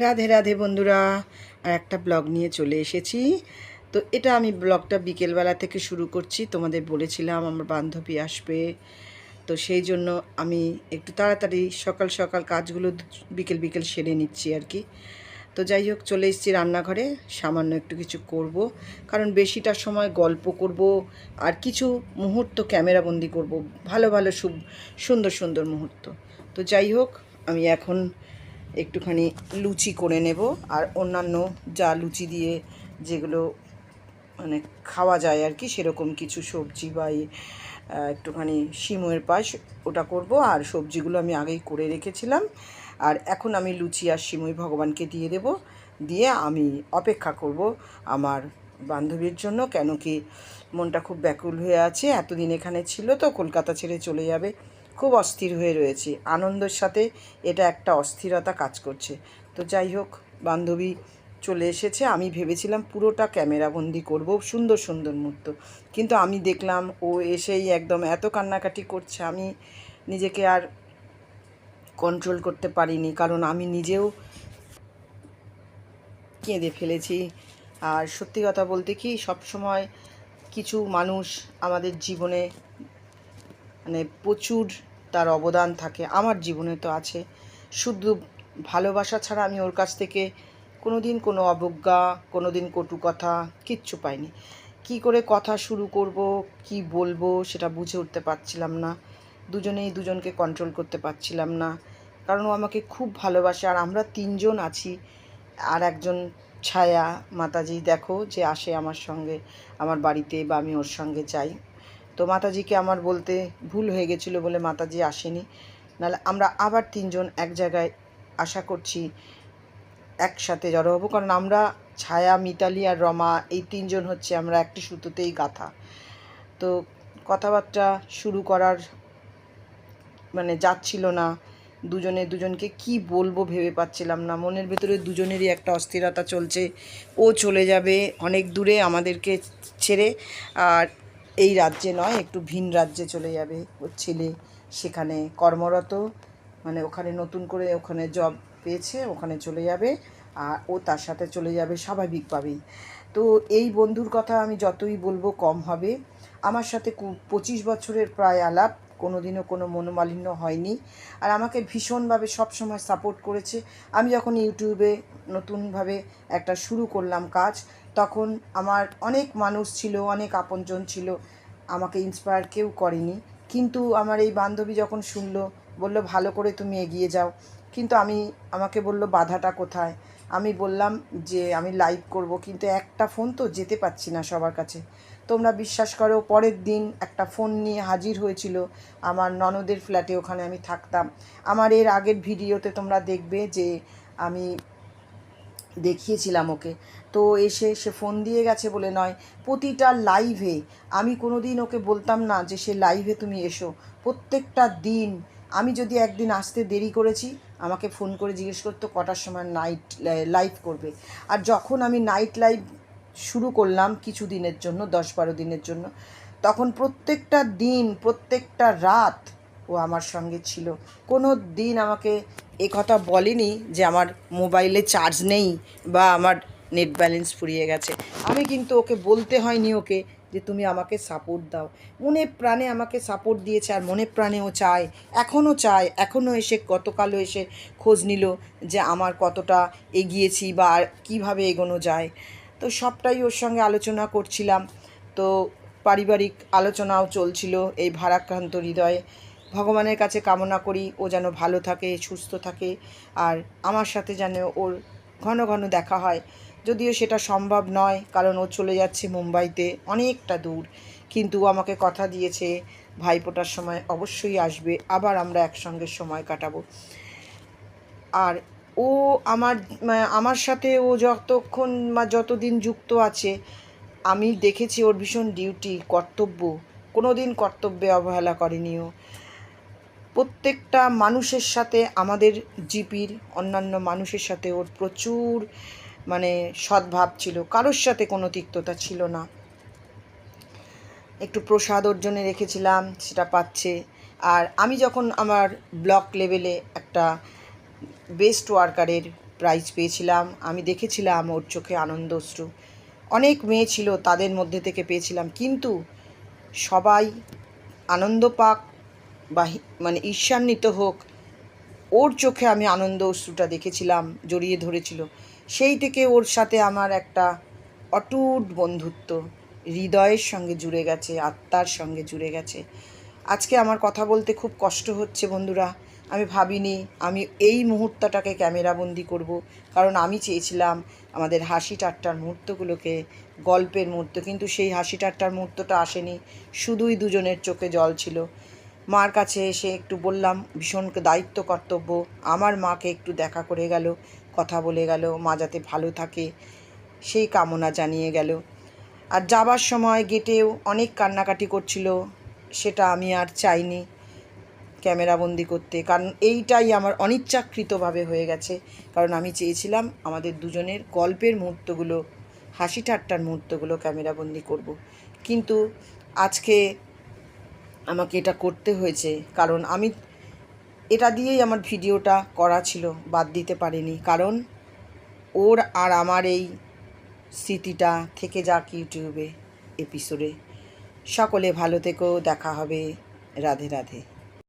রাধে রাধে বন্ধুরা, আর একটা ব্লগ নিয়ে চলে এসেছি। তো এটা আমি ব্লগটা বিকেলবেলা থেকে শুরু করছি। তোমাদের বলেছিলাম আমার বান্ধবী আসবে, তো সেই জন্য আমি একটু তাড়াতাড়ি সকাল সকাল কাজগুলো বিকেল বিকেল সেরে নিচ্ছি আর কি। তো যাই হোক, চলে এসেছি রান্নাঘরে। সামান্য একটু কিছু করব, কারণ বেশিটা সময় গল্প করব আর কিছু মুহূর্ত ক্যামেরাবন্দি করব, ভালো ভালো সুন্দর সুন্দর মুহূর্ত। তো যাই হোক, আমি এখন একটুখানি লুচি করে নেব, আর অন্যান্য যা লুচি দিয়ে যেগুলো মানে খাওয়া যায় আর কি, সেরকম কিছু সবজি বা একটুখানি সিময়ের পাশ ওটা করব। আর সবজিগুলো আমি আগেই করে রেখেছিলাম, আর এখন আমি লুচি আর সিমই ভগবানকে দিয়ে দেব। দিয়ে আমি অপেক্ষা করব আমার বান্ধবীর জন্য, কেন কি মনটা খুব ব্যাকুল হয়ে আছে। এতদিন এখানে ছিল, তো কলকাতা ছেড়ে চলে যাবে, খুব অস্থির হয়ে রয়েছে। আনন্দের সাথে এটা একটা অস্থিরতা কাজ করছে। তো যাই হোক, বান্ধবী চলে এসেছে। আমি ভেবেছিলাম পুরোটা ক্যামেরাবন্দি করব, সুন্দর সুন্দর মুহূর্ত, কিন্তু আমি দেখলাম ও এসেই একদম এত কান্নাকাটি করছে, আমি নিজেকে আর কন্ট্রোল করতে পারিনি, কারণ আমি নিজেও কেঁদে ফেলেছি। আর সত্যি কথা বলতে কি, সব সময় কিছু মানুষ আমাদের জীবনে মানে প্রচুর তার অবদান থাকে। আমার জীবনে তো আছে, শুধু ভালোবাসা ছাড়া আমি ওর কাছ থেকে কোনো দিন কোনো অবজ্ঞা, কোনো দিন কটু কথা কিচ্ছু পাইনি। কি করে কথা শুরু করব, কি বলবো সেটা বুঝে উঠতে পারছিলাম না। দুজনেই দুজনকে কন্ট্রোল করতে পারছিলাম না, কারণ ও আমাকে খুব ভালোবাসে। আর আমরা তিনজন আছি, আর একজন ছায়া মাতাজি দেখো যে আসে আমার সঙ্গে আমার বাড়িতে, বা আমি ওর সঙ্গে যাই। তো মাতাজিকে আমার বলতে ভুল হয়ে গেছিলো বলে মাতাজি আসেনি, নাহলে আমরা আবার তিনজন এক জায়গায় আশা করছি একসাথে জড়ো হবো। কারণ আমরা ছায়া, মিতালি আর রমা, এই তিনজন হচ্ছে আমরা একটি সুতোতেই গাঁথা। তো কথাবার্তা শুরু করার মানে যাচ্ছিল না, দুজনে দুজনকে কি বলবো ভেবে পাচ্ছিলাম না। মনের ভেতরে দুজনেরই একটা অস্থিরতা চলছে। ও চলে যাবে অনেক দূরে আমাদেরকে ছেড়ে, আর এই রাজ্যে নয়, একটু ভিন রাজ্যে চলে যাবে। ওর ছেলে সেখানে কর্মরত, মানে ওখানে নতুন করে ওখানে জব পেয়েছে, ওখানে চলে যাবে, আর ও তার সাথে চলে যাবে স্বাভাবিকভাবেই। তো এই বন্ধুর কথা আমি যতই বলবো কম হবে। আমার সাথে 25 বছরের প্রায় আলাপ, কোনো দিনও কোনো মনোমালিন্য হয়নি, আর আমাকে ভীষণভাবে সবসময় সাপোর্ট করেছে। আমি যখন ইউটিউবে নতুনভাবে একটা শুরু করলাম কাজ, তখন আমার অনেক মানুষ ছিল, অনেক আপনজন ছিল, আমাকে ইন্সপায়ার কেউ করেনি। কিন্তু আমার এই বান্ধবী যখন শুনলো, বলল ভালো করে তুমি এগিয়ে যাও। কিন্তু আমাকে বলল বাধাটা কোথায়। আমি বললাম যে আমি লাইভ করব, কিন্তু একটা ফোন তো যেতে পারছি না সবার কাছে। তোমরা বিশ্বাস করো, পরের দিন একটা ফোন নিয়ে হাজির হয়েছিল আমার ননদের ফ্ল্যাটে, ওখানে আমি থাকতাম। আমার এর আগের ভিডিওতে তোমরা দেখবে যে আমি দেখিয়েছিলাম ওকে। তো এসে সে ফোন দিয়ে গেছে বলে নয়, প্রতিটা লাইভে আমি কোনো দিন ওকে বলতাম না যে সে লাইভে তুমি এসো। প্রত্যেকটা দিন আমি যদি একদিন আসতে দেরি করেছি, আমাকে ফোন করে জিজ্ঞেস করতো কটার সময় নাইট লাইভ করবে। আর যখন আমি নাইট লাইভ শুরু করলাম কিছু দিনের জন্য, 10-12 দিনের জন্য, তখন প্রত্যেকটা দিন প্রত্যেকটা রাত ও আমার সঙ্গে ছিল। কোনো দিন আমাকে এ কথা বলেনি যে আমার মোবাইলে চার্জ নেই বা আমার নেট ব্যালেন্স ফুরিয়ে গেছে। আমি কিন্তু ওকে বলতে হয়নি ওকে যে তুমি আমাকে সাপোর্ট দাও। মনে প্রাণে আমাকে সাপোর্ট দিয়েছে, আর মনে প্রাণে ও চায়, এখনও এসে গতকালও এসে খোঁজ নিল যে আমার কতটা এগিয়েছি বা আর কীভাবে এগোনো যায়। তো সবটাই ওর সঙ্গে আলোচনা করছিলাম। তো পারিবারিক আলোচনাও চলছিল এই ভারাক্রান্ত হৃদয়ে। ভগবানের কাছে কামনা করি ও যেন ভালো থাকে, সুস্থ থাকে, আর আমার সাথে যেন ওর ঘন ঘন দেখা হয়। যদিও সেটা সম্ভব নয়, কারণ ও চলে যাচ্ছে মুম্বাইতে, অনেকটা দূর। কিন্তু আমাকে কথা দিয়েছে ভাইফোঁটার সময় অবশ্যই আসবে, আবার আমরা একসঙ্গে সময় কাটাবো। আর ও আমার সাথে ও যতক্ষণ বা যতদিন যুক্ত আছে, আমি দেখেছি ওর ভীষণ ডিউটি, কর্তব্য, কোনো দিন কর্তব্যে অবহেলা করেনি ও। প্রত্যেকটা মানুষের সাথে, আমাদের জিপির অন্যান্য মানুষের সাথে ওর প্রচুর মানে সদ্ভাব ছিল, কারোর সাথে কোনো তিক্ততা ছিল না। একটু প্রসাদ ওর জন্য রেখেছিলাম, সেটা পাচ্ছে। আর আমি যখন আমার ব্লক লেভেলে একটা বেস্ট ওয়ার্কারের প্রাইজ পেয়েছিলাম, আমি দেখেছিলাম ওর চোখে আনন্দ অশ্রু। অনেক মেয়ে ছিল, তাদের মধ্যে থেকে পেয়েছিলাম, কিন্তু সবাই আনন্দ পাক বা মানে ঈর্ষান্বিত হোক, ওর চোখে আমি আনন্দ অশ্রুটা দেখেছিলাম, জড়িয়ে ধরেছিল। সেই থেকে ওর সাথে আমার একটা অটুট বন্ধুত্ব হৃদয়ের সঙ্গে জুড়ে গেছে, আত্মার সঙ্গে জুড়ে গেছে। আজকে আমার কথা বলতে খুব কষ্ট হচ্ছে বন্ধুরা। আমি ভাবিনি আমি এই মুহূর্তটাকে ক্যামেরাবন্দি করব, কারণ আমি চেয়েছিলাম আমাদের হাসি ঠাট্টার মুহূর্তগুলোকে গল্পের মুহূর্ত, কিন্তু সেই হাসি ঠাট্টার মুহূর্তটা আসেনি, শুধুই দুজনের চোখে জল ছিল। মার কাছে এসে একটু বললাম, ভীষণ দায়িত্ব কর্তব্য, আমার মাকে একটু দেখা করে গেল, কথা বলে গেল, মা যাতে ভালো থাকে সেই কামনা জানিয়ে গেল। আর যাবার সময় গেটেও অনেক কান্নাকাটি করছিল, সেটা আমি আর চাইনি ক্যামেরাবন্দি করতে, কারণ এইটাই আমার অনিচ্ছাকৃতভাবে হয়ে গেছে। কারণ আমি চেয়েছিলাম আমাদের দুজনের গল্পের মুহূর্তগুলো, হাসি ঠাট্টার মুহূর্তগুলো ক্যামেরাবন্দি করব। কিন্তু আজকে আমাকে এটা করতে হয়েছে, কারণ আমি এটা দিয়েই আমার ভিডিওটা করা ছিল, বাদ দিতে পারিনি। কারণ ওর আর আমার এই স্মৃতিটা থেকে যাক ইউটিউবে এপিসোডে। সকলে ভালো থেকো, দেখা হবে, রাধে রাধে।